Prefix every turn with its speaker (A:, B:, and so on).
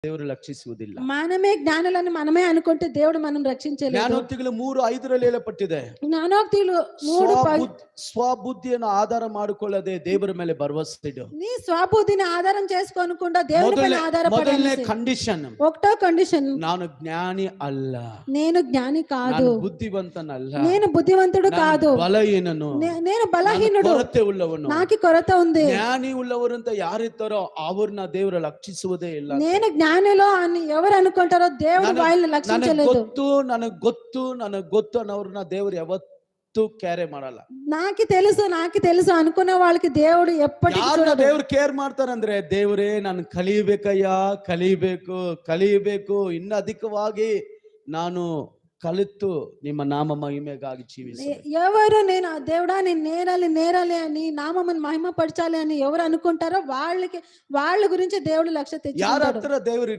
A: ದೇವರು ಲಕ್ಷಿಸುವುದಿಲ್ಲ.
B: మనమే జ్ఞానులని మనమే అనుకుంటే దేవుడు మనం రక్షించలేడు.
A: ಜ್ಞಾನೋಕ್ತಿಗಳು 3:5 ಹೇಳಲ್ಪಟ್ಟಿದೆ.
B: జ్ఞానోక్తులు 3
A: ಸ್ವಬುದ್ಧಿಯನ್ನು ಆಧಾರ ಮಾಡಿಕೊಳ್ಳದೆ ದೇವರ ಮೇಲೆ ಭರವಸೆ ಇಡು.
B: నీ స్వబుద్ధిని ఆధారం చేసుకోనుకుండా దేవుని పైన
A: ಮೊದಲನೇ
B: ఆధారపడాలి.
A: ಕಂಡೀಷನ್,
B: ఒకటో కండిషన్,
A: ನಾನು ಜ್ಞಾನಿ ಅಲ್ಲ,
B: నేను జ్ఞాని కాదు,
A: ನಾನು ಬುದ್ಧಿವಂತನಲ್ಲ,
B: నేను బుద్ధివంతుడు కాదు,
A: ಬಲಹೀನನು,
B: నేను బలహీనుడు,
A: ಕೊರತೆ ಉಳ್ಳವನು.
B: నాకు కొరత ఉంది.
A: ಜ್ಞಾನಿ ಉಳ್ಳವರು ಅಂತ ಯಾರಿರ್ತಾರೋ ಅವ್ರನ್ನ ದೇವರು ಲಕ್ಷಿಸುವುದೇ ಇಲ್ಲ.
B: నేను జ్ఞానిలో అని ఎవరు అనుకుంటారో దేవుడు వాళ్ళని లక్షించలేదు.
A: ನನಗೆ ಗೊತ್ತು ಅನ್ನೋರ್ನ ದೇವರು ಯಾವತ್ತೂ ಕ್ಯಾರೆ ಮಾಡಲ್ಲ.
B: నాకు తెలుసు అనుకునే వాళ్ళకి దేవుడు ఎప్పటికీ చూడడు.
A: ದೇವ್ರು ಕೇರ್ ಮಾಡ್ತಾರಂದ್ರೆ, ದೇವರೇ ನಾನು ಕಲಿಯಬೇಕು ಇನ್ನು ಅಧಿಕವಾಗಿ ನಾನು ಕಲಿತು ನಿಮ್ಮ ನಾಮ ಮಹಿಮೆಗಾಗಿ ಜೀವಿಸಿ.
B: ఎవరు నేను దేవుడా నేను నేరాలి అని నామమును మహిమపరచాలి అని ఎవరు అనుకుంటారో వాళ్ళ గురించి దేవుడు లక్ష్య తెచ్చుకుంటాడు.
A: ಯಾರ ಹತ್ರ ದೇವರು